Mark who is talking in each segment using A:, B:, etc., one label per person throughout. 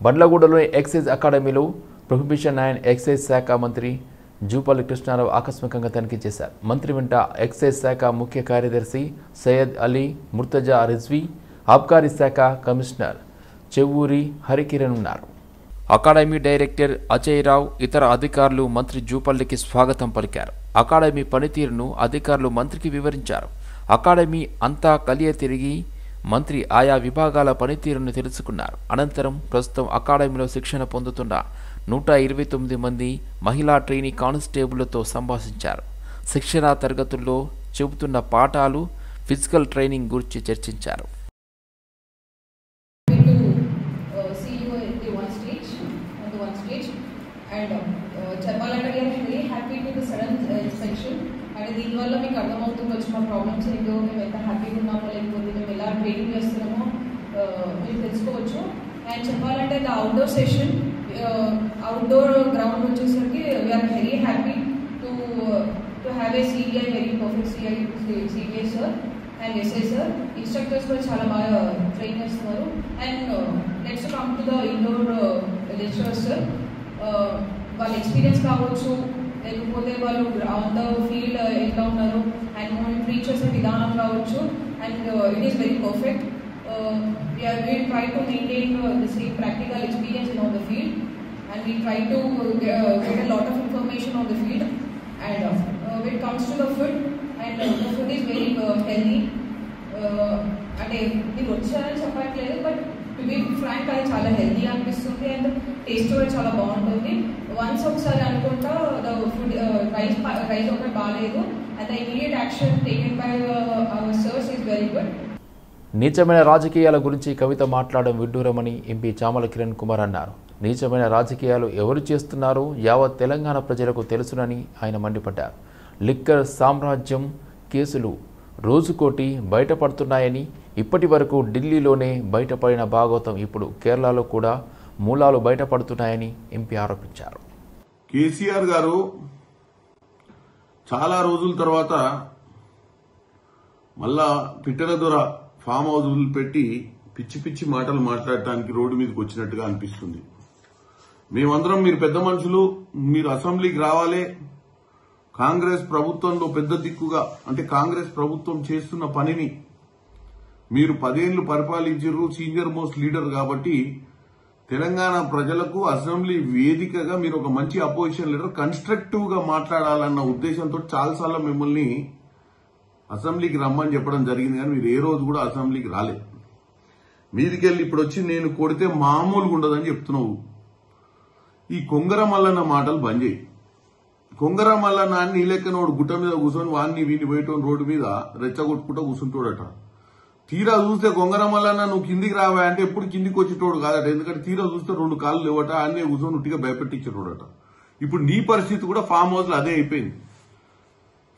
A: బండ్లగూడలోని excise అకాడమీలో prohibition and excise శాఖ మంత్రి జూపల్లి కృష్ణారావు ఆకస్మికంగా తనిఖీ చేశారు. మంత్రి వెంట ఎక్సైజ్ శాఖ ముఖ్య కార్యదర్శి సయ్యద్ అలీ ముర్తజా రిజ్వీ, ఆబ్కారీ శాఖ కమిషనర్ చెవ్వూరి హరికిరణ్ ఉన్నారు. అకాడమీ డైరెక్టర్ అజయ్ రావు, ఇతర అధికారులు మంత్రి జూపల్లికి స్వాగతం పలికారు. అకాడమీ పనితీరును అధికారులు మంత్రికి వివరించారు. అకాడమీ అంతా కలియ తిరిగి మంత్రి ఆయా విభాగాల పనితీరును తెలుసుకున్నారు. అనంతరం ప్రస్తుతం అకాడమీలో శిక్షణ పొందుతున్న 129 మంది మహిళా ట్రైనీ కానిస్టేబుళ్లతో సంభాషించారు. శిక్షణా తరగతుల్లో చెబుతున్న పాఠాలు, ఫిజికల్ ట్రైనింగ్ గురించి చర్చించారు.
B: అంటే దీనివల్ల మీకు అర్థమవుతుంది వచ్చిన ప్రాబ్లమ్స్ ఏంటో, మేము ఎంత హ్యాపీగా ఉన్నామో లేకపోతే మేము ఎలా ట్రైనింగ్ చేస్తున్నామో మీరు తెలుసుకోవచ్చు. అండ్ చెప్పాలంటే the outdoor session, outdoor ground వచ్చేసరికి we're very happy to have a CBI, very perfect CBI sir and SI sir. Instructors కూడా చాలా బాగా ట్రైన్ చేస్తున్నారు. And next come to the indoor lecturers sir. వాళ్ళ ఎక్స్పీరియన్స్ కావచ్చు, లేకపోతే వాళ్ళు ఆన్ ద ఫీల్డ్ ఎట్లా ఉన్నారు అండ్ మనం ట్రీట్ చేసే విధానం కావచ్చు. And it is very perfect. We try to maintain the same practical experience on the field, and we try to get a lot of information on the field. And when it comes to the food, and the food is very healthy. అంటే మీరు వచ్చారని చెప్పట్లేదు, but to be frank అది చాలా healthy అనిపిస్తుంది and taste కూడా చాలా బాగుంటుంది. వన్స్ ఒకసారి అనుకుంటా ద ఫుడ్ రైస్ ఒకటి బాగాలేదు and the immediate action taken by our sirs is very good.
A: నీచమైన రాజకీయాల గురించి కవిత మాట్లాడడం విడ్డూరమని ఎంపీ చామల కిరణ్ కుమార్ అన్నారు. నీచమైన రాజకీయాలు ఎవరు చేస్తున్నారో యావత్ తెలంగాణ ప్రజలకు తెలుసునని ఆయన మండిపడ్డారు. లిక్కర్ సామ్రాజ్యం కేసులు రోజుకోటి బయటపడుతున్నాయని, ఇప్పటి వరకు ఢిల్లీలోనే బయటపడిన భాగవతం ఇప్పుడు కేరళలో కూడా మూలాలు బయటపడుతున్నాయని ఎంపీ ఆరోపించారు.
C: కేసీఆర్ గారు చాలా రోజుల తర్వాత మళ్ళా పిట్టల ద్వారా ఫామ్ హౌజులు పెట్టి పిచ్చి పిచ్చి మాటలు మాట్లాడటానికి రోడ్డు మీదకి వచ్చినట్టుగా అనిపిస్తుంది. మేమందరం మీరు పెద్ద మనుషులు, మీరు అసెంబ్లీకి రావాలి, కాంగ్రెస్ ప్రభుత్వంలో పెద్ద దిక్కుగా అంటే కాంగ్రెస్ ప్రభుత్వం చేస్తున్న పనిని మీరు 10 ఏళ్లు పరిపాలించారు, సీనియర్ మోస్ట్ లీడర్ కాబట్టి తెలంగాణ ప్రజలకు అసెంబ్లీ వేదికగా మీరు ఒక మంచి అపోజిషన్ లీడర్ కన్స్ట్రక్టివ్ గా మాట్లాడాలన్న ఉద్దేశంతో చాలాసార్లు మిమ్మల్ని అసెంబ్లీకి రమ్మని చెప్పడం జరిగింది. కానీ మీరు ఏ రోజు కూడా అసెంబ్లీకి రాలేదు. మీదికెళ్ళి ఇప్పుడు వచ్చి నేను కొడితే మామూలుగా ఉండదని చెప్తున్నావు. ఈ కొంగర మల్లన్న మాటలు బంద్ చేయి. కొంగర మల్లన్న నీ లెక్కనోడు గుట్ట మీద కూర్చొని వాడిని వీడిని పోయేటోని రోడ్డు మీద రెచ్చగొట్టుకుంటూ కూర్చుంటాడట. తీరా చూస్తే కొంగర మల్లన్న నువ్వు కిందికి రావా అంటే ఎప్పుడు కిందికి వచ్చేటోడు కాదట. ఎందుకంటే తీరా చూస్తే 2 కాళ్ళు లేవట, అన్నీ కూర్చొని ఉట్టిగా భయపెట్టించేటోడట. ఇప్పుడు నీ పరిస్థితి కూడా ఫామ్ హౌస్ లో అదే అయిపోయింది.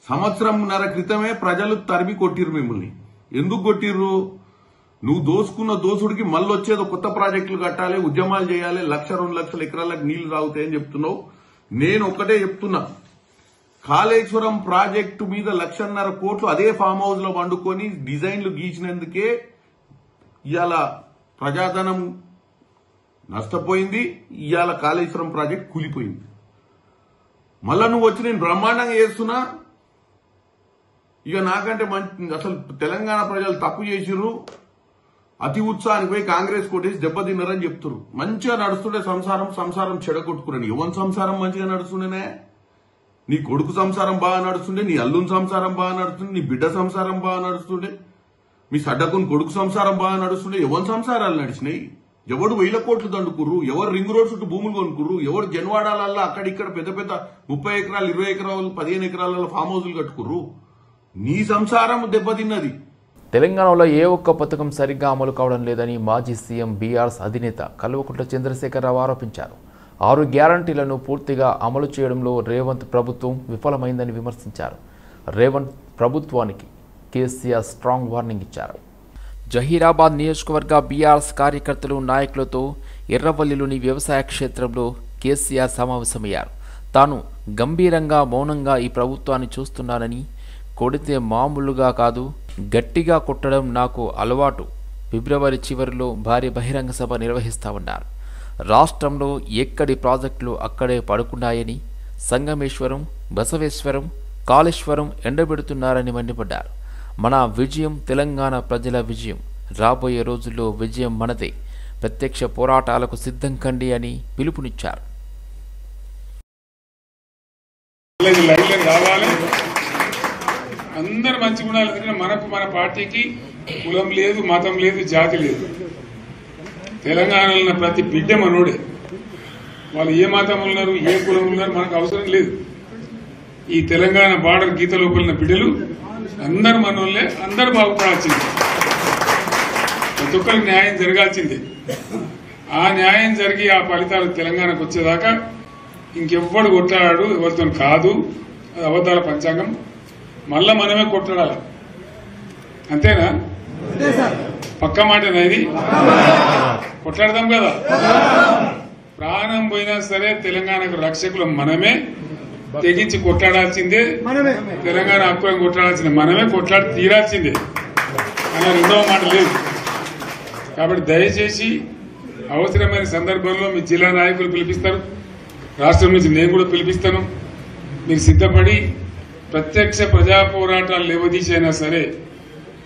C: సంవత్సరంన్నర క్రితమే ప్రజలు తరిమి కొట్టిర్రు మిమ్మల్ని. ఎందుకు కొట్టిర్రు? నువ్వు దోసుకున్న దోసుడికి మళ్ళీ వచ్చేది కొత్త ప్రాజెక్టులు కట్టాలి, ఉద్యమాలు చేయాలి, 1,00,000-2 లక్షల ఎకరాలకు నీళ్లు తాగుతాయని చెప్తున్నావు. నేను ఒక్కటే చెప్తున్నా, కాళేశ్వరం ప్రాజెక్టు మీద 1,50,000 కోట్లు అదే ఫామ్ హౌస్ లో వండుకొని డిజైన్లు గీచినందుకే ఇవాళ ప్రజాధనం నష్టపోయింది. ఇవాళ కాళేశ్వరం ప్రాజెక్ట్ కూలిపోయింది. మళ్ళా నువ్వు వచ్చి నేను బ్రహ్మాండంగా చేస్తున్నా, ఇక నాకంటే అసలు తెలంగాణ ప్రజలు తప్పు చేసిర్రు, అతి ఉత్సాహానికి పోయి కాంగ్రెస్ కొట్టేసి దెబ్బతిన్నారని చెప్తున్నారు. మంచిగా నడుస్తుండే సంసారం చెడగొట్టుకున్నాను. ఎవరి సంసారం మంచిగా నడుస్తుండేనే? నీ కొడుకు సంసారం బాగా నడుస్తుండే, నీ అల్లుని సంసారం బాగా నడుస్తుండే, నీ బిడ్డ సంసారం బాగా నడుస్తుండే, మీ సడ్డకుని కొడుకు సంసారం బాగా నడుస్తుండే. ఎవరి సంసారాలు నడిచినాయి? ఎవడు 1000 కోట్లు దండుకుర్రు, ఎవరు రింగ్ రోడ్ చుట్టూ భూములు కొనుక్కుర్రు, ఎవరు జన్వాడాలల్లో అక్కడిక్కడ పెద్ద పెద్ద 30 ఎకరాలు 20 ఎకరాలు 15 ఎకరాలలో ఫామ్ హౌజులు కట్టుకుర్రు. నీ సంసారం దెబ్బతిన్నది.
A: తెలంగాణలో ఏ ఒక్క పథకం సరిగ్గా అమలు కావడం లేదని మాజీ సీఎం బీఆర్ఎస్ అధినేత కల్వకుంట్ల చంద్రశేఖరరావు ఆరోపించారు. 6 గ్యారంటీలను పూర్తిగా అమలు చేయడంలో రేవంత్ ప్రభుత్వం విఫలమైందని విమర్శించారు. రేవంత్ ప్రభుత్వానికి కేసీఆర్ స్ట్రాంగ్ వార్నింగ్ ఇచ్చారు. జహీరాబాద్ నియోజకవర్గ బీఆర్ఎస్ కార్యకర్తలు, నాయకులతో ఎర్రవల్లిలోని వ్యవసాయ క్షేత్రంలో కేసీఆర్ సమావేశమయ్యారు. తాను గంభీరంగా మౌనంగా ఈ ప్రభుత్వాన్ని చూస్తున్నానని, కొడితే మామూలుగా కాదు గట్టిగా కొట్టడం నాకు అలవాటు, ఫిబ్రవరి చివరిలో భారీ బహిరంగ సభ నిర్వహిస్తామన్నారు. రాష్ట్రంలో ఎక్కడి ప్రాజెక్టులు అక్కడే పడుకున్నాయని, సంగమేశ్వరం, బసవేశ్వరం, కాళేశ్వరం ఎండబెడుతున్నారని మండిపడ్డారు. మన విజయం తెలంగాణ ప్రజల విజయం, రాబోయే రోజుల్లో విజయం మనదే, ప్రత్యక్ష పోరాటాలకు సిద్ధం కండి అని పిలుపునిచ్చారు.
D: అందరు మంచిగా ఉండాలి. ఎందుకంటే మనకు మన పార్టీకి కులం లేదు, మతం లేదు, జాతి లేదు. తెలంగాణలో ప్రతి బిడ్డ మనోడే. వాళ్ళు ఏ మతం ఉన్నారు, ఏ కులం ఉన్నారు మనకు అవసరం లేదు. ఈ తెలంగాణ బార్డర్ గీత లోపలిన బిడ్డలు అందరు మనోళ్ళే, అందరు బాగుపడాల్సిందే. ప్రతి ఒక్కరికి న్యాయం జరగాల్సిందే. ఆ న్యాయం జరిగి ఆ ఫలితాలు తెలంగాణకు వచ్చేదాకా ఇంకెవ్వడు కొట్లాడాడు, ఎవరితో కాదు. అది అబద్ధాల పంచాంగం. మళ్ళా మనమే కొట్లాడాలి. అంతేనా? పక్క మాటనా ఇది? కొట్లాడదాం కదా. ప్రాణం పోయినా సరే తెలంగాణకు రక్షకులు మనమే. తెగించి కొట్లాడాల్సిందే. తెలంగాణ హక్కులను కొట్లాడాల్సిందే. మనమే కొట్లాడి తీరాల్సిందే అన్న రెండవ మాట లేదు. కాబట్టి దయచేసి అవసరమైన సందర్భంలో మీ జిల్లా నాయకులు పిలిపిస్తారు, రాష్ట్రం నుంచి నేను కూడా పిలిపిస్తాను. మీరు సిద్ధపడి ప్రత్యక్ష ప్రజా పోరాటాలు లేవదీసైనా సరే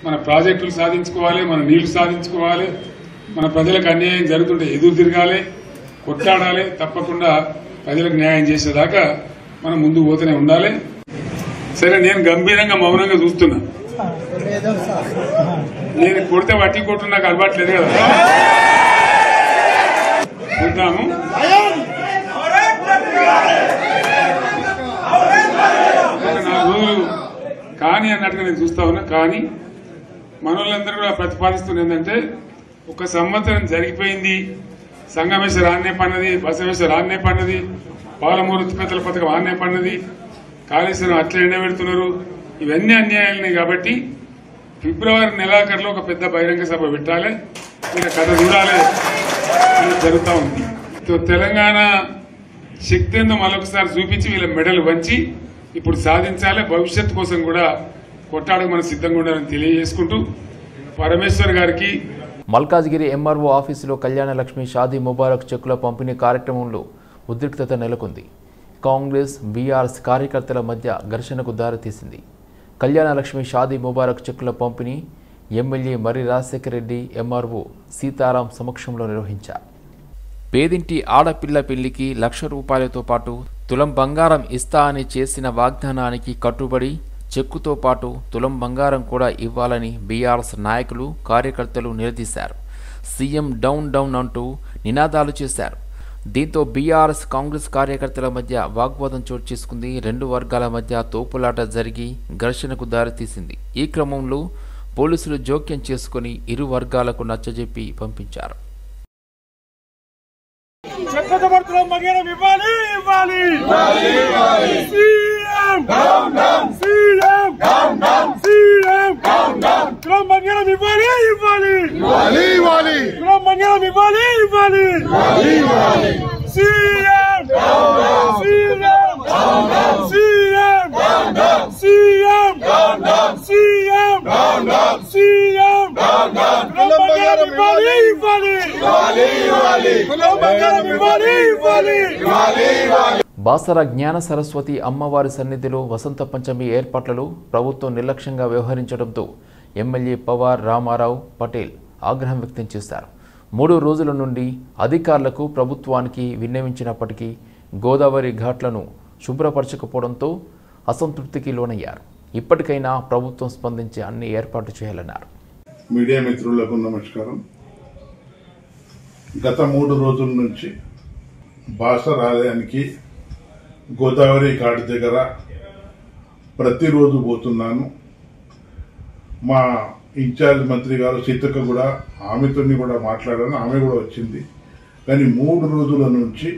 D: మన ప్రాజెక్టులు సాధించుకోవాలి, మన నీళ్లు సాధించుకోవాలి, మన ప్రజలకు అన్యాయం జరుగుతుంటే ఎదురు తిరగాలి, కొట్లాడాలి. తప్పకుండా ప్రజలకు న్యాయం చేసేదాకా మనం ముందు పోతూనే ఉండాలి. సరే, నేను గంభీరంగా మౌనంగా చూస్తున్నా. నేను కొడితే వట్టి కొట్టు నాకు అలవాట్లేదు కదా. చూద్దాము. 4 రోజులు కానీ అన్నట్టుగా నేను చూస్తా ఉన్నా. కానీ మనోళ్ళందరూ కూడా ప్రతిపాదిస్తుంది ఏంటంటే, 1 సంవత్సరం జరిగిపోయింది. సంగమేశ్వర ఆన్నే పన్నది, బసవేశ్వర ఆన్నే పన్నది, పాలమూరు ఉత్పత్తుల పథకం ఆన్నే పన్నది, కాళేశ్వరం అట్లా ఎండబెడుతున్నారు. ఇవన్నీ అన్యాయాలనే. కాబట్టి ఫిబ్రవరి నెలాఖరులో ఒక పెద్ద బహిరంగ సభ పెట్టాలి, ఇలా కథ చూడాలి. జరుగుతూ ఉంది. తెలంగాణ శక్తి ఏందో మరొకసారి చూపించి వీళ్ళ మెడలు వంచి ఇప్పుడు సాధించాలి. భవిష్యత్తు కోసం కూడా కొట్టాడకు మనం సిద్ధంగా ఉండాలని తెలియజేసుకుంటూ పరమేశ్వర్ గారికి.
A: మల్కాజ్గిరి ఎంఆర్ఓ ఆఫీసులో కళ్యాణలక్ష్మి షాదీ ముబారక్ చెక్కుల పంపిణీ కార్యక్రమంలో ఉద్రిక్తత నెలకొంది. కాంగ్రెస్, బీఆర్ఎస్ కార్యకర్తల మధ్య ఘర్షణకు దారితీసింది. కళ్యాణలక్ష్మి షాదీ ముబారక్ చెక్కుల పంపిణీ ఎమ్మెల్యే మర్రి రాజశేఖర రెడ్డి, ఎంఆర్ఓ సీతారాం సమక్షంలో నిర్వహించారు. పేదింటి ఆడపిల్ల పెళ్లికి ₹1,00,000తో పాటు తులం బంగారం ఇస్తా అని చేసిన వాగ్దానానికి కట్టుబడి చెక్కుతో పాటు తులం బంగారం కూడా ఇవ్వాలని బీఆర్ఎస్ నాయకులు, కార్యకర్తలు నిలదీశారు. సీఎం డౌన్ డౌన్ అంటూ నినాదాలు చేశారు. దీంతో బీఆర్ఎస్, కాంగ్రెస్ కార్యకర్తల మధ్య వాగ్వాదం చోటు చేసుకుంది. 2 వర్గాల మధ్య తోపులాట జరిగి ఘర్షణకు దారితీసింది. ఈ క్రమంలో పోలీసులు జోక్యం చేసుకుని ఇరు వర్గాలకు నచ్చజెప్పి పంపించారు. బాసర జ్ఞాన సరస్వతి అమ్మవారి సన్నిధిలో వసంత పంచమి ఏర్పాట్లలో ప్రభుత్వం నిర్లక్ష్యంగా వ్యవహరించడంతో ఎమ్మెల్యే పవార్ రామారావు పటేల్ ఆగ్రహం వ్యక్తం చేశారు. 3 రోజుల నుండి అధికారులకు, ప్రభుత్వానికి విన్నవించినప్పటికీ గోదావరి ఘాట్లను శుభ్రపరచకపోవడంతో అసంతృప్తికి లోనయ్యారు. ఇప్పటికైనా ప్రభుత్వం స్పందించి అన్ని ఏర్పాటు చేయాలన్నారు.
E: మీడియా మిత్రులకు నమస్కారం. గత 3 రోజుల నుంచి బాసర ఆలయానికి గోదావరి ఘాట్ దగ్గర ప్రతిరోజు పోతున్నాను. మా ఇన్ఛార్జ్ మంత్రి గారు సీతక్క కూడా, ఆమెతో కూడా మాట్లాడాను, ఆమె కూడా వచ్చింది. కానీ 3 రోజుల నుంచి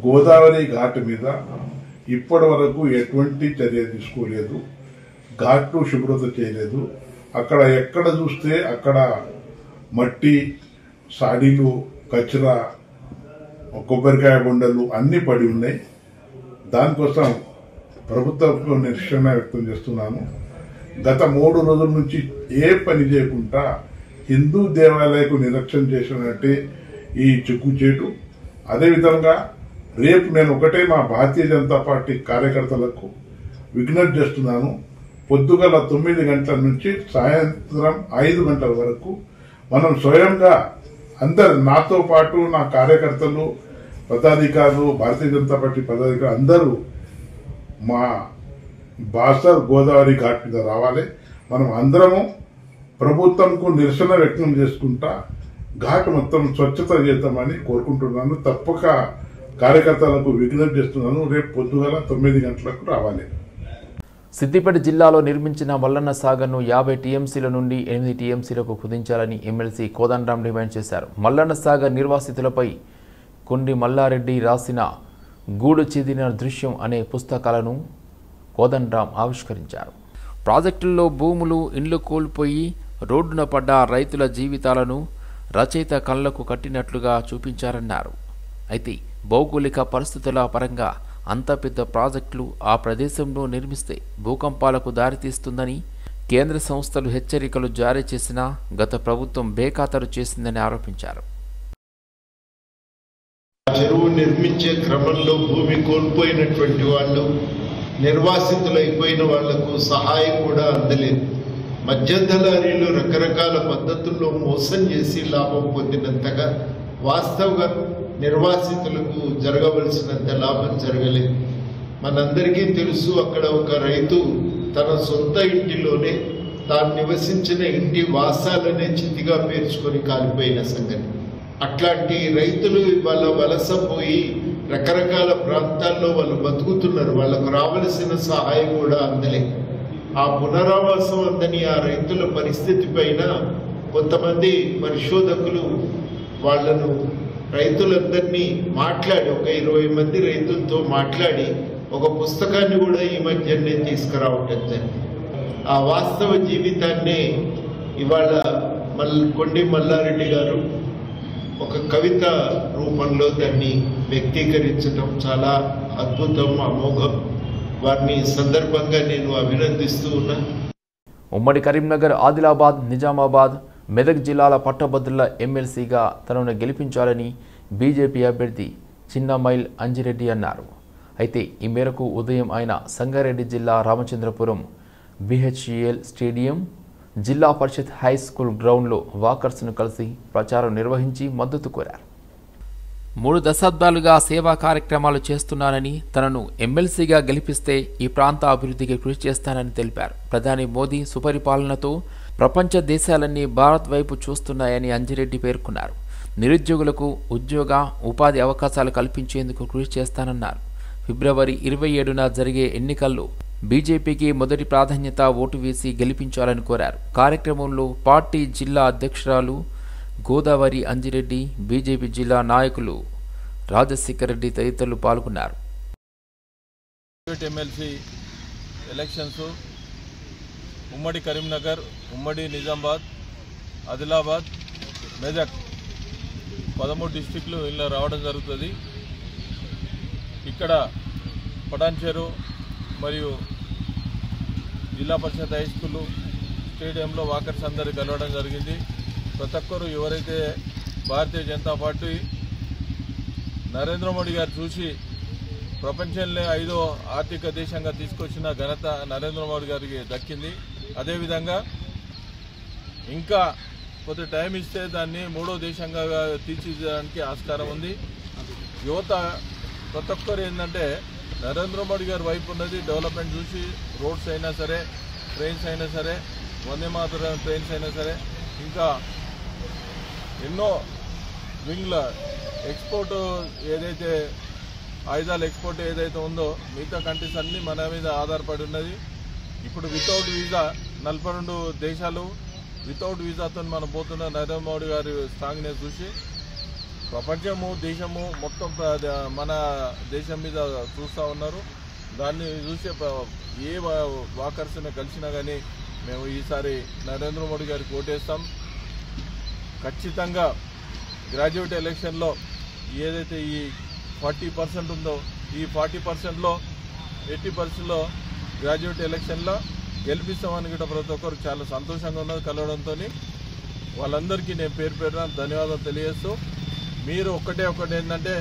E: గోదావరి ఘాట్ మీద ఇప్పటి వరకు ఎటువంటి చర్య తీసుకోలేదు. ఘాట్లు శుభ్రత చేయలేదు. అక్కడ ఎక్కడ చూస్తే అక్కడ మట్టి, సాడీలు, కచరా, కొబ్బరికాయ బొండలు అన్ని పడి ఉన్నాయి. దానికోసం ప్రభుత్వం నిరసన వ్యక్తం చేస్తున్నాను. గత 3 రోజుల నుంచి ఏ పని చేయకుండా హిందూ దేవాలయకు నిరక్షణ చేసినట్టే ఈ చిక్కుచేటు. అదేవిధంగా రేపు నేను ఒకటే మా భారతీయ జనతా పార్టీ కార్యకర్తలకు విజ్ఞప్తి చేస్తున్నాను. పొద్దుగల 9 గంటల నుంచి సాయంత్రం 5 గంటల వరకు మనం స్వయంగా అందరు, నాతో పాటు నా కార్యకర్తలు, పదాధికారులు, భారతీయ జనతా పార్టీ పదాధికారులు అందరూ మా బాసర్ గోదావరి ఘాట్ మీద రావాలి. మనం అందరము ప్రభుత్వంకు నిరసన వ్యక్తం చేసుకుంటా ఘాట్ మొత్తం స్వచ్ఛత చేద్దామని కోరుకుంటున్నాను. తప్పక కార్యకర్తలకు విజ్ఞప్తి చేస్తున్నాను. రేపు పొద్దుగల 9 గంటలకు రావాలి.
A: సిద్దిపేట జిల్లాలో నిర్మించిన మల్లన్న సాగర్ను 50 టీఎంసీల నుండి 8 టీఎంసీలకు కుదించాలని ఎమ్మెల్సీ కోదండరాం డిమాండ్ చేశారు. మల్లన్న సాగర్ నిర్వాసితులపై కొండి మల్లారెడ్డి రాసిన గూడు చెదిరిన దృశ్యం అనే పుస్తకాలను కోదండరాం ఆవిష్కరించారు. ప్రాజెక్టుల్లో భూములు, ఇండ్లు కోల్పోయి రోడ్డున పడ్డ రైతుల జీవితాలను రచయిత కళ్లకు కట్టినట్లుగా చూపించారన్నారు. అయితే భౌగోళిక పరిస్థితుల పరంగా అంత పెద్ద ప్రాజెక్టులు ఆ ప్రదేశంలో నిర్మిస్తే భూకంపాలకు దారితీస్తుందని కేంద్ర సంస్థలు హెచ్చరికలు జారీ చేసినా గత ప్రభుత్వం బేఖాతరు చేసిందని ఆరోపించారు.
F: చెరువు నిర్మించే క్రమంలో భూమి కోల్పోయినటువంటి వాళ్ళు, నిర్వాసితులైపోయిన వాళ్లకు సహాయం కూడా అందలేదు. మధ్యదళారీలు రకరకాల పద్ధతుల్లో మోసం చేసి లాభం పొందినంతగా వాస్తవంగా నిర్వాసితులకు జరగవలసినంత లాభం జరగలేదు. మనందరికీ తెలుసు, అక్కడ ఒక రైతు తన సొంత ఇంటిలోనే తాను నివసించిన ఇంటి వాసాలనే చితిగా పేర్చుకొని కాలిపోయిన సంగతి. అట్లాంటి రైతులు వాళ్ళ వలస పోయి రకరకాల ప్రాంతాల్లో వాళ్ళు బతుకుతున్నారు. వాళ్ళకు రావలసిన సహాయం కూడా అందలేదు. ఆ పునరావాసం అందని ఆ రైతుల పరిస్థితి పైన కొంతమంది పరిశోధకులు వాళ్లను, రైతులందరినీ మాట్లాడి, ఒక 20 మంది రైతులతో మాట్లాడి ఒక పుస్తకాన్ని కూడా ఈ మధ్యనే తీసుకురావటం జరిగింది. ఆ వాస్తవ జీవితాన్ని ఇవాళ కొండి మల్లారెడ్డి గారు ఒక కవిత రూపంలో దాన్ని వ్యక్తీకరించడం చాలా అద్భుతం, అమోఘం. వారిని సందర్భంగా నేను అభినందిస్తూ ఉన్నా.
A: ఉమ్మడి కరీంనగర్, ఆదిలాబాద్, నిజామాబాద్, మెదక్ జిల్లాల పట్టభద్రుల ఎమ్మెల్సీగా తనను గెలిపించాలని బీజేపీ అభ్యర్థి చిన్నమైల్ అంజిరెడ్డి అన్నారు. అయితే ఈ మేరకు ఉదయం ఆయన సంగారెడ్డి జిల్లా రామచంద్రపురం BHEL స్టేడియం, జిల్లా పరిషత్ హై స్కూల్ గ్రౌండ్లో వాకర్స్ను కలిసి ప్రచారం నిర్వహించి మద్దతు కోరారు. 3 దశాబ్దాలుగా సేవా కార్యక్రమాలు చేస్తున్నానని, తనను ఎమ్మెల్సీగా గెలిపిస్తే ఈ ప్రాంత అభివృద్ధికి కృషి చేస్తానని తెలిపారు. ప్రధాని మోదీ సుపరిపాలనతో ప్రపంచ దేశాలన్నీ భారత్ వైపు చూస్తున్నాయని అంజిరెడ్డి పేర్కొన్నారు. నిరుద్యోగులకు ఉద్యోగ, ఉపాధి అవకాశాలు కల్పించేందుకు కృషి చేస్తానన్నారు. ఫిబ్రవరి 27న జరిగే ఎన్నికల్లో బీజేపీకి మొదటి ప్రాధాన్యత ఓటు వేసి గెలిపించాలని కోరారు. కార్యక్రమంలో పార్టీ జిల్లా అధ్యక్షురాలు గోదావరి అంజిరెడ్డి, బీజేపీ జిల్లా నాయకులు రాజశేఖర్ రెడ్డి తదితరులు పాల్గొన్నారు.
G: ఎమ్మెల్సీ ఎలక్షన్స్ ఉమ్మడి కరీంనగర్, ఉమ్మడి నిజామాబాద్, ఆదిలాబాద్, మెదక్ 13 డిస్టిక్లు ఇలా రావడం జరుగుతుంది. ఇక్కడ పటాన్చెరు మరియు జిల్లా పరిషత్ హై స్కూల్ స్టేడియంలో వాకర్స్ అందరూ కలవడం జరిగింది. ప్రతి ఒక్కరు ఎవరైతే భారతీయ జనతా పార్టీ నరేంద్ర మోడీ గారు చూసి ప్రపంచంలో 5వ ఆర్థిక దేశంగా తీసుకొచ్చిన ఘనత నరేంద్ర మోడీ గారికి దక్కింది. అదేవిధంగా ఇంకా కొంత టైం ఇస్తే దాన్ని 3వ దేశంగా తీర్చిదిద్దడానికి ఆస్కారం ఉంది. యువత ప్రతి ఒక్కరు ఏంటంటే నరేంద్ర మోడీ గారి వైపు ఉన్నది. డెవలప్మెంట్ చూసి రోడ్స్ అయినా సరే, ట్రైన్స్ అయినా సరే, వందే మాతరం ట్రైన్స్ అయినా సరే, ఇంకా ఎన్నో వింగ్ల ఎక్స్పోర్ట్ ఏదైతే ఆయుధాల ఎక్స్పోర్ట్ ఏదైతే ఉందో మిగతా కంట్రీస్ అన్నీ మన మీద ఆధారపడి ఉన్నది. ఇప్పుడు వితౌట్ వీసా 42 దేశాలు వితౌట్ వీసాతో మనం పోతున్న నరేంద్ర మోడీ గారి స్ట్రాంగ్నెస్ చూసి ప్రపంచము, దేశము మొత్తం మన దేశం మీద చూస్తూ ఉన్నారు. దాన్ని చూసి ఏ వాకర్స్ని కలిసినా కానీ మేము ఈసారి నరేంద్ర మోడీ గారికి ఓటేస్తాం. ఖచ్చితంగా గ్రాడ్యుయేట్ ఎలక్షన్లో ఏదైతే ఈ 40% ఉందో ఈ 40%లో 80%లో గ్రాడ్యుయేట్ ఎలక్షన్లో గెలిపిస్తామని కూడా ప్రతి ఒక్కరు చాలా సంతోషంగా ఉన్నది కలవడంతో. వాళ్ళందరికీ నేను పేరు పేరున ధన్యవాదాలు తెలియజేస్తూ మీరు ఒకటి ఏంటంటే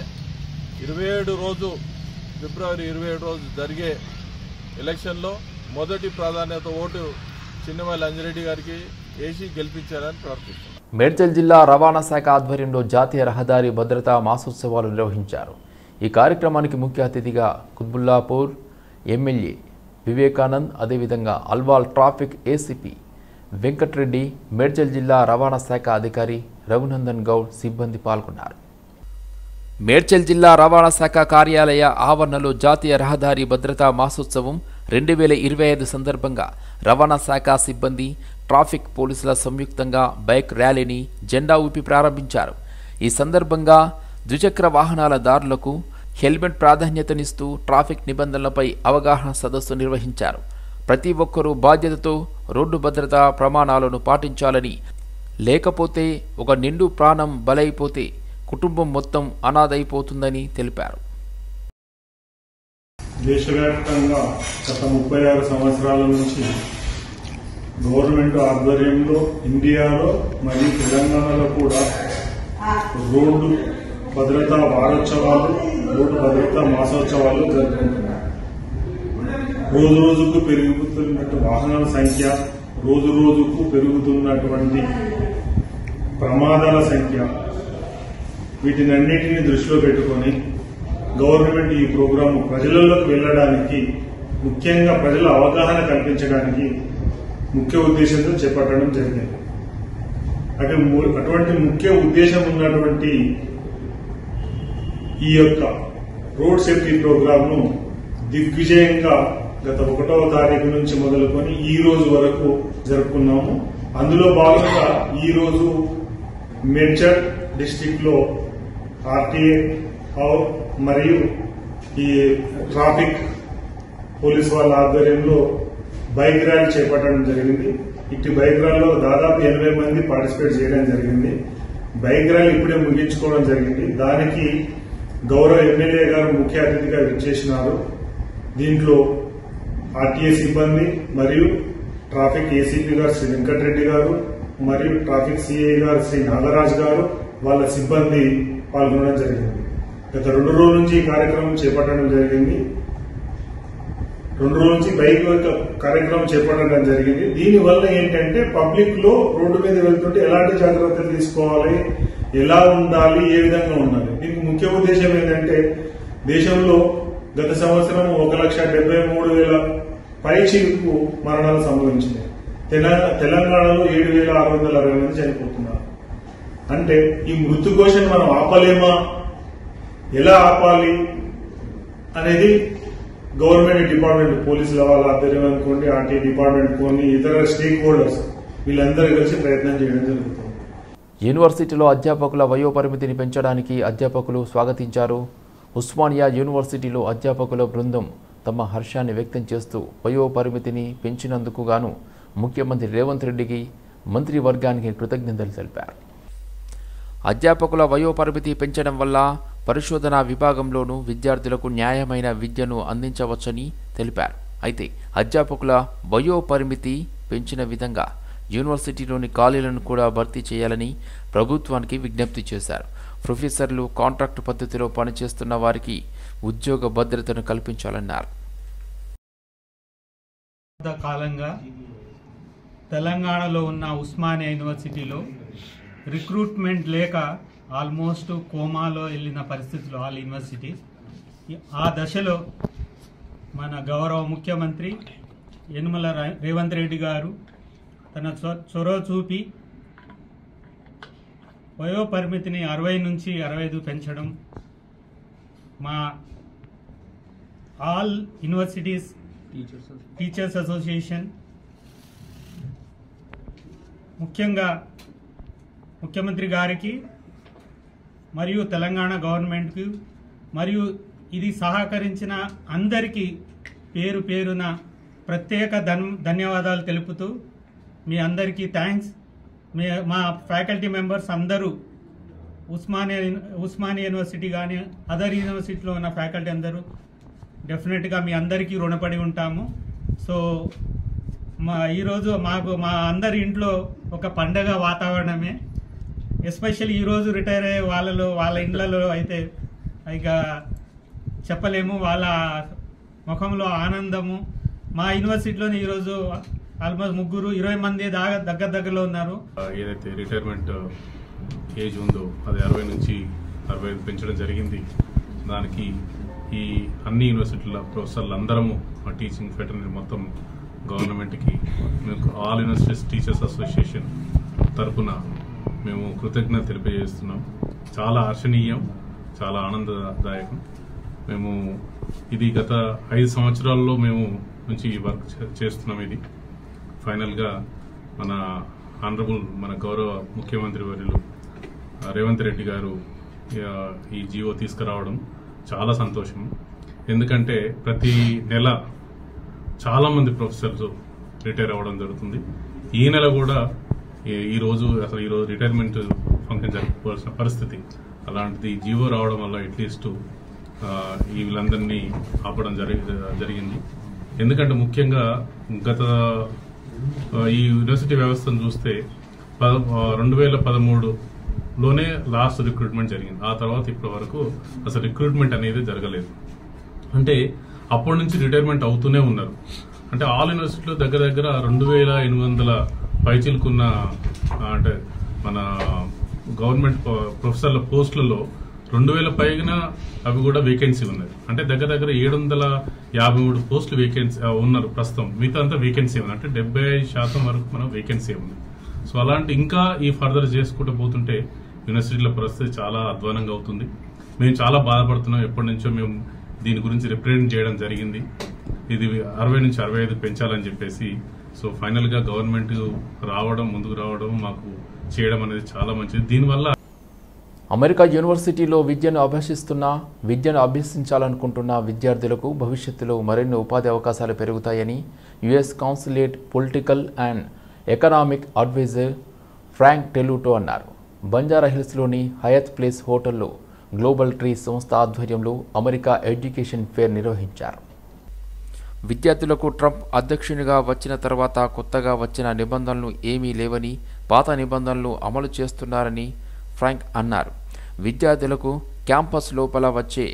G: 27 రోజు ఫిబ్రవరి 27 రోజు జరిగే ఎలక్షన్లో మొదటి ప్రాధాన్యత ఓటు చిన్నమల్లి అంజిరెడ్డి గారికి వేసి గెలిపించారని ప్రార్థిస్తున్నాను.
A: మేడ్చల్ జిల్లా రవాణా శాఖ ఆధ్వర్యంలో జాతీయ రహదారి భద్రతా మాసోత్సవాలు నిర్వహించారు. ఈ కార్యక్రమానికి ముఖ్య అతిథిగా కుత్బుల్లాపూర్ ఎమ్మెల్యే వివేకానంద్, అదేవిధంగా అల్వాల్ ట్రాఫిక్ ఏసీపీ వెంకట్రెడ్డి, మేడ్చల్ జిల్లా రవాణా శాఖ అధికారి రఘునందన్ గౌడ్ సిబ్బంది పాల్గొన్నారు. మేడ్చల్ జిల్లా రవాణా శాఖ కార్యాలయ ఆవరణలో జాతీయ రహదారి భద్రతా మాసోత్సవం 2025 సందర్భంగా రవాణా శాఖ సిబ్బంది, ట్రాఫిక్ పోలీసుల సంయుక్తంగా బైక్ ర్యాలీని జెండా ఊపి ప్రారంభించారు. ఈ సందర్భంగా ద్విచక్ర వాహనాల దారులకు హెల్మెట్ ప్రాధాన్యతనిస్తూ ట్రాఫిక్ నిబంధనలపై అవగాహన సదస్సు నిర్వహించారు. ప్రతి ఒక్కరూ బాధ్యతతో రోడ్డు భద్రతా ప్రమాణాలను పాటించాలని, లేకపోతే ఒక నిండు ప్రాణం బలైపోతే కుటుంబం మొత్తం అనాథైపోతుందని తెలిపారు.
H: దేశవ్యాప్తంగా గత 36 సంవత్సరాల నుంచి గవర్నమెంట్ ఆధ్వర్యంలో ఇండియాలో మరియు తెలంగాణలో కూడా రోడ్డు భద్రతా వారోత్సవాలు, రోడ్డు భద్రతా మాసోత్సవాలు జరుపుకుంటున్నారు. రోజు రోజుకు పెరుగుతున్నట్టు వాహనాల సంఖ్య, రోజు రోజుకు పెరుగుతున్నటువంటి ప్రమాదాల సంఖ్య, వీటినన్నిటిని దృష్టిలో పెట్టుకొని గవర్నమెంట్ ఈ ప్రోగ్రాం ప్రజలలోకి వెళ్లడానికి, ముఖ్యంగా ప్రజల అవగాహన కల్పించడానికి ముఖ్య ఉద్దేశంతో చేపట్టడం జరిగింది. అటువంటి ముఖ్య ఉద్దేశం ఉన్నటువంటి ఈ యొక్క రోడ్ సేఫ్టీ ప్రోగ్రాంను దిగ్విజయంగా గత 1వ తారీఖు నుంచి మొదలుకొని ఈ రోజు వరకు జరుపుకున్నాము. అందులో భాగంగా ఈ రోజు మేడ్చల్ డిస్టిక్ లో ఆర్టీఏ మరియు ఈ ట్రాఫిక్ పోలీస్ వాళ్ళ ఆధ్వర్యంలో బైక్ ర్యాలీ చేపట్టడం జరిగింది. ఇటు బైక్ ర్యాలీలో దాదాపు 80 మంది పార్టిసిపేట్ చేయడం జరిగింది. బైక్ ర్యాలీ ఇప్పుడే ముగించుకోవడం జరిగింది. దానికి గౌరవ ఎమ్మెల్యే గారు ముఖ్య అతిథిగా విచ్చేసినారు. దీంట్లో ఆర్టీఏ సిబ్బంది మరియు ట్రాఫిక్ ఏసీపీ గారు శ్రీ వెంకట్రెడ్డి గారు మరియు ట్రాఫిక్ సిఐ గారు శ్రీ నాగరాజ్ గారు వాళ్ళ సిబ్బంది పాల్గొనడం జరిగింది. గత 2 రోజుల నుంచి ఈ కార్యక్రమం చేపట్టడం జరిగింది. 2 రోజుల నుంచి బైక్ కార్యక్రమం చేపట్టడం జరిగింది. దీనివల్ల ఏంటంటే పబ్లిక్ లో రోడ్డు మీద వెళ్తుంటే ఎలాంటి జాగ్రత్తలు తీసుకోవాలి, ఎలా ఉండాలి, ఏ విధంగా ఉండాలి. దీనికి ముఖ్య ఉద్దేశం ఏంటంటే దేశంలో గత సంవత్సరం 1,73,000 పైచిలకు మరణాలు సంభవించినాయి. తెలంగాణలో 7,660 మంది చనిపోతున్నారు. అంటే ఈ మృత్యుఘోషను మనం ఆపలేమా, ఎలా ఆపాలి అనేది గవర్నమెంట్ డిపార్ట్మెంట్, పోలీసుల వాళ్ళ ఆధ్వర్యం అనుకోండి, ఆర్టీ డిపార్ట్మెంట్ కొన్ని ఇతర స్టేక్ హోల్డర్స్ వీళ్ళందరూ కలిసి ప్రయత్నం చేయడం జరుగుతుంది.
A: యూనివర్సిటీలో అధ్యాపకుల వయోపరిమితిని పెంచడానికి అధ్యాపకులు స్వాగతించారు. ఉస్మానియా యూనివర్సిటీలో అధ్యాపకుల బృందం తమ హర్షాన్ని వ్యక్తం చేస్తూ వయోపరిమితిని పెంచినందుకు గాను ముఖ్యమంత్రి రేవంత్ రెడ్డికి, మంత్రివర్గానికి కృతజ్ఞతలు తెలిపారు. అధ్యాపకుల వయోపరిమితి పెంచడం వల్ల పరిశోధనా విభాగంలోనూ విద్యార్థులకు న్యాయమైన విద్యను అందించవచ్చని తెలిపారు. అయితే అధ్యాపకుల వయోపరిమితి పెంచిన విధంగా యూనివర్సిటీలోని ఖాళీలను కూడా భర్తీ చేయాలని ప్రభుత్వానికి విజ్ఞప్తి చేశారు. ప్రొఫెసర్లు కాంట్రాక్టు పద్ధతిలో పనిచేస్తున్న వారికి ఉద్యోగ భద్రతను కల్పించాలన్నారు.
I: కాలంగా తెలంగాణలో ఉన్న ఉస్మానియా యూనివర్సిటీలో రిక్రూట్మెంట్ లేక ఆల్మోస్ట్ కోమాలో వెళ్ళిన పరిస్థితులు ఆల్ యూనివర్సిటీ. ఆ దశలో మన గౌరవ ముఖ్యమంత్రి యనమల రేవంత్ రెడ్డి గారు తన చొరవ చూపి వయోపరిమితిని 60 నుంచి 65 పెంచడం, మా ఆల్ యూనివర్సిటీస్ టీచర్స్ అసోసియేషన్ ముఖ్యంగా ముఖ్యమంత్రి గారికి మరియు తెలంగాణ గవర్నమెంట్కి మరియు ఇది సహకరించిన అందరికీ పేరు పేరున ప్రత్యేక ధన్యవాదాలు తెలుపుతూ మీ అందరికీ థ్యాంక్స్. మా ఫ్యాకల్టీ మెంబర్స్ అందరూ ఉస్మానియా యూనివర్సిటీ కానీ అదర్ యూనివర్సిటీలో ఉన్న ఫ్యాకల్టీ అందరూ డెఫినెట్గా మీ అందరికీ రుణపడి ఉంటాము. సో ఈరోజు మా అందరి ఇంట్లో ఒక పండగ వాతావరణమే. ఎస్పెషల్లీ ఈరోజు రిటైర్ అయ్యే వాళ్ళ ఇండ్లలో అయితే ఇక చెప్పలేము. వాళ్ళ ముఖంలో ఆనందము. మా యూనివర్సిటీలోని ఈరోజు ఆల్మోస్ట్ 20 మంది దగ్గరలో ఉన్నారు.
J: ఏదైతే రిటైర్మెంట్ ఏజ్ ఉందో అది 60 నుంచి 65 పెంచడం జరిగింది. దానికి ఈ అన్ని యూనివర్సిటీల ప్రొఫెసర్లు అందరము టీచింగ్ ఫెటర్నరీ మొత్తం గవర్నమెంట్కి మేము ఆల్ యూనివర్సిటీస్ టీచర్స్ అసోసియేషన్ తరఫున మేము కృతజ్ఞత తెలియజేస్తున్నాం. చాలా హర్షణీయం, చాలా ఆనందదాయకం. మేము ఇది గత 5 సంవత్సరాల్లో మేము నుంచి వర్క్ చేస్తున్నాం. ఇది ఫైనల్గా మన ఆనరబుల్ మన గౌరవ ముఖ్యమంత్రి వర్యులు రేవంత్ రెడ్డి గారు ఈ జీవో తీసుకురావడం చాలా సంతోషం. ఎందుకంటే ప్రతి నెల చాలామంది ప్రొఫెసర్స్ రిటైర్ అవ్వడం జరుగుతుంది. ఈ నెల కూడా ఈరోజు రిటైర్మెంట్ ఫంక్షన్ జరుపుకోవాల్సిన పరిస్థితి. అలాంటిది జీవో రావడం వల్ల అట్లీస్ట్ వీళ్ళందరినీ ఆపడం జరిగింది. ఎందుకంటే ముఖ్యంగా గత ఈ యూనివర్సిటీ వ్యవస్థను చూస్తే 2013లోనే లాస్ట్ రిక్రూట్మెంట్ జరిగింది. ఆ తర్వాత ఇప్పటి వరకు అసలు రిక్రూట్మెంట్ అనేది జరగలేదు. అంటే అప్పటి నుంచి రిటైర్మెంట్ అవుతూనే ఉన్నారు. అంటే ఆల్ యూనివర్సిటీలో దగ్గర 2800 పైచిలుకున్న అంటే మన గవర్నమెంట్ ప్రొఫెసర్ల పోస్టులలో 2000 పైగా అవి కూడా వేకెన్సీ ఉన్నాయి. అంటే దగ్గర 753 పోస్టులు వేకెన్సీ ఉన్నారు ప్రస్తుతం. మిగతా అంతా వేకెన్సీ ఉంది. అంటే 75% వరకు మనం వేకెన్సీ ఉంది. సో అలాంటి ఇంకా ఈ ఫర్దర్ చేసుకుంటూ పోతుంటే యూనివర్సిటీల పరిస్థితి చాలా అధ్వానంగా అవుతుంది. మేము చాలా బాధపడుతున్నాం. ఎప్పటి నుంచో మేము దీని గురించి రిప్రజెంట్ చేయడం జరిగింది. ఇది 60 నుంచి 65 పెంచాలని చెప్పేసి. సో ఫైనల్గా గవర్నమెంట్ ముందుకు రావడం మాకు చేయడం అనేది చాలా మంచిది. దీనివల్ల
A: అమెరికా యూనివర్సిటీలో విద్యను అభ్యసించాలనుకుంటున్న విద్యార్థులకు భవిష్యత్తులో మరిన్ని ఉపాధి అవకాశాలు పెరుగుతాయని US consulate political and economic adviser Frank Teluto అన్నారు. బంజారాహిల్స్లోని హయత్ ప్లేస్ హోటల్లో గ్లోబల్ ట్రీ సంస్థ ఆధ్వర్యంలో అమెరికా ఎడ్యుకేషన్ ఫేర్ నిర్వహించారు. విద్యార్థులకు ట్రంప్ అధ్యక్షునిగా వచ్చిన తర్వాత కొత్తగా వచ్చిన నిబంధనలు ఏమీ లేవని, పాత నిబంధనలు అమలు చేస్తున్నారని ఫ్రాంక్ అన్నారు. విద్యార్థులకు క్యాంపస్ లోపల వచ్చే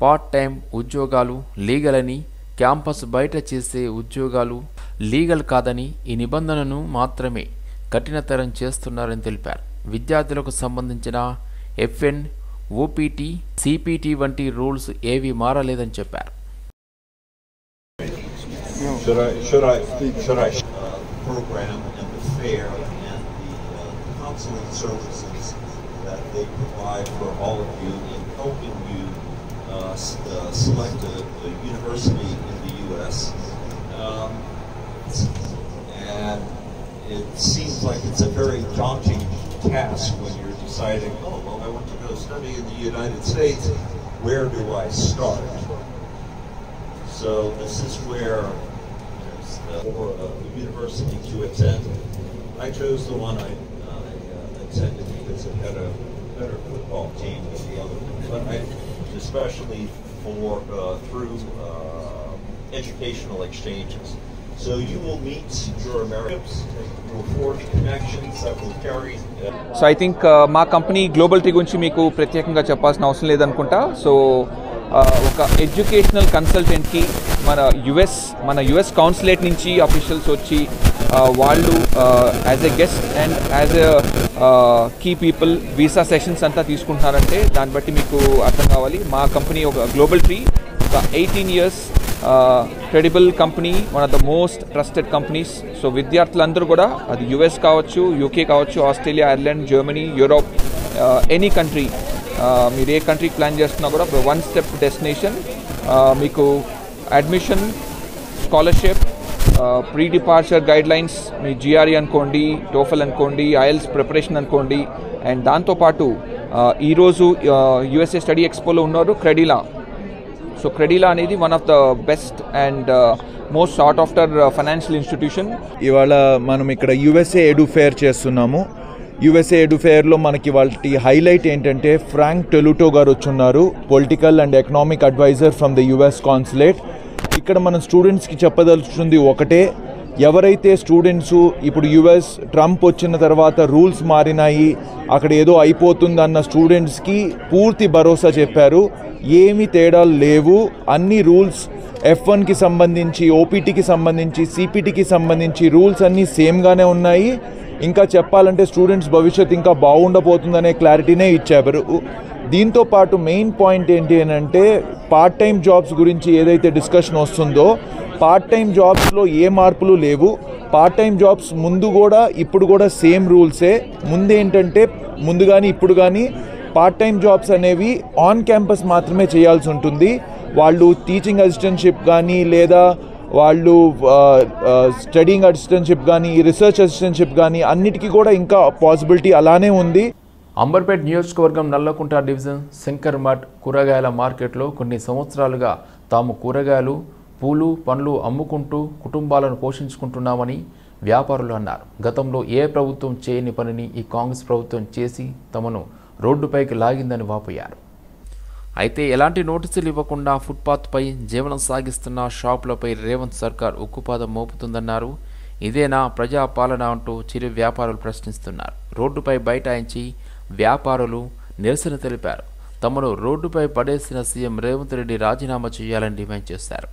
A: పార్ట్ టైం ఉద్యోగాలు లీగల్ అని, క్యాంపస్ బయట చేసే ఉద్యోగాలు లీగల్ కాదని, ఈ నిబంధనను మాత్రమే కఠినతరం చేస్తున్నారని తెలిపారు. విద్యార్థులకు సంబంధించిన FN, OPT, CPT వంటి రూల్స్ ఏవి మారలేదని చెప్పారు.
K: Should I program and the fair and the counseling services that they provide for all of you in helping you select a university in the U.S. And it seems like it's a very daunting task when you're deciding, oh, well, I want to go study in the United States. Where do I start? So this is where for a university to attend. I chose the one I attended because it had a better football team than the other one, but especially through educational exchanges. So you will meet your Americans, you will forge connections that will carry.
L: So I think మా company global tree గురించి మీకు ప్రత్యేకంగా చెప్పాల్సిన అవసరం లేదనుకుంటా. So ఒక educational కన్సల్టెంట్కి మన US consulate నుంచి అఫీషియల్స్ వచ్చి వాళ్ళు as a guest and as a key people visa sessions అంతా తీసుకుంటున్నారంటే దాన్ని బట్టి మీకు అర్థం కావాలి. మా కంపెనీ ఒక గ్లోబల్ ట్రీ ఒక 18 years credible company, one of the most trusted companies. So విద్యార్థులందరూ కూడా అది యుఎస్ కావచ్చు, యూకే కావచ్చు, Australia, Ireland, Germany, Europe, any country, మీరు ఏ కంట్రీకి ప్లాన్ చేస్తున్నా కూడా వన్ స్టెప్ డెస్టినేషన్. మీకు admission, scholarship, pre departure guidelines, మీ GRE అనుకోండి, టోఫెల్ అనుకోండి, IELTS ప్రిపరేషన్ అనుకోండి. అండ్ దాంతోపాటు ఈరోజు USA స్టడీ ఎక్స్పోలో ఉన్నారు క్రెడిలా. సో క్రెడిలా అనేది one of the best and most sought after financial institution.
M: ఇవాళ మనం ఇక్కడ USA ఎడు ఫేర్ చేస్తున్నాము. USA ఎడు ఫేర్లో మనకి వాళ్ళ హైలైట్ ఏంటంటే ఫ్రాంక్ టెలూటో గారు వచ్చున్నారు, political and economic adviser from the US consulate. ఇక్కడ మనం స్టూడెంట్స్కి చెప్పదలుచుకుంది ఒకటే, ఎవరైతే స్టూడెంట్స్ ఇప్పుడు US ట్రంప్ వచ్చిన తర్వాత రూల్స్ మారినాయి, అక్కడ ఏదో అయిపోతుందన్న స్టూడెంట్స్కి పూర్తి భరోసా చెప్పారు. ఏమీ తేడాలు లేవు, అన్ని రూల్స్ F1కి సంబంధించి, ఓపీటీకి సంబంధించి, సిపిటీకి సంబంధించి రూల్స్ అన్నీ సేమ్గానే ఉన్నాయి. ఇంకా చెప్పాలంటే స్టూడెంట్స్ భవిష్యత్తు ఇంకా బాగుండబోతుందనే క్లారిటీనే ఇచ్చారు. దీంతో పాటు మెయిన్ పాయింట్ ఏంటి అని అంటే పార్ట్ టైం జాబ్స్ గురించి ఏదైతే డిస్కషన్ వస్తుందో, పార్ట్ టైం జాబ్స్లో ఏ మార్పులు లేవు. పార్ట్ టైం జాబ్స్ ముందు కూడా ఇప్పుడు కూడా సేమ్ రూల్సే. ముందేంటంటే ముందు కానీ ఇప్పుడు కానీ పార్ట్ టైం జాబ్స్ అనేవి ఆన్ క్యాంపస్ మాత్రమే చేయాల్సి ఉంటుంది. వాళ్ళు టీచింగ్ అసిస్టెంట్షిప్ కానీ లేదా వాళ్ళు స్టడీయింగ్ అసిస్టెంట్షిప్ కానీ రీసెర్చ్ అసిస్టెంట్షిప్ కానీ అన్నిటికీ కూడా ఇంకా పాసిబిలిటీ అలానే ఉంది.
A: అంబర్పేట్ నియోజకవర్గం నల్లకుంట డివిజన్ శంకర్ మఠ్ కూరగాయల మార్కెట్లో కొన్ని సంవత్సరాలుగా తాము కూరగాయలు, పూలు, పండ్లు అమ్ముకుంటూ కుటుంబాలను పోషించుకుంటున్నామని వ్యాపారులు అన్నారు. గతంలో ఏ ప్రభుత్వం చేయని పనిని ఈ కాంగ్రెస్ ప్రభుత్వం చేసి తమను రోడ్డుపైకి లాగిందని వాపోయారు. అయితే ఎలాంటి నోటీసులు ఇవ్వకుండా ఫుట్పాత్పై జీవనం సాగిస్తున్న షాపులపై రేవంత్ సర్కార్ ఉక్కుపాదం మోపుతుందన్నారు. ఇదేనా ప్రజాపాలన అంటూ చిరు వ్యాపారులు ప్రశ్నిస్తున్నారు. రోడ్డుపై బైఠాయించి వ్యాపారులు నిరసన తెలిపారు. తమను రోడ్డుపై పడేసిన సీఎం రేవంత్ రెడ్డి రాజీనామా చేయాలని డిమాండ్ చేశారు.